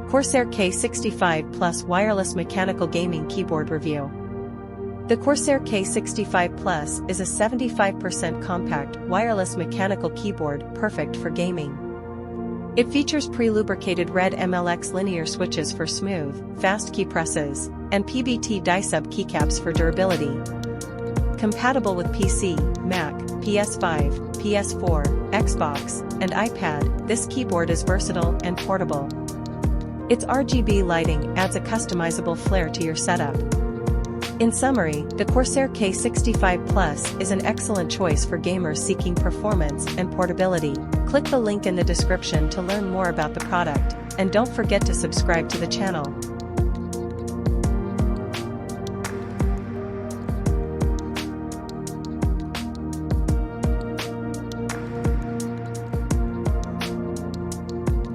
Corsair K65 Plus Wireless Mechanical Gaming Keyboard Review. The Corsair K65 Plus is a 75% compact, wireless mechanical keyboard perfect for gaming. It features pre-lubricated red MLX linear switches for smooth, fast key presses, and PBT die-sub keycaps for durability. Compatible with PC, Mac, PS5, PS4, Xbox, and iPad, this keyboard is versatile and portable. Its RGB lighting adds a customizable flair to your setup. In summary, the Corsair K65 Plus is an excellent choice for gamers seeking performance and portability. Click the link in the description to learn more about the product, and don't forget to subscribe to the channel.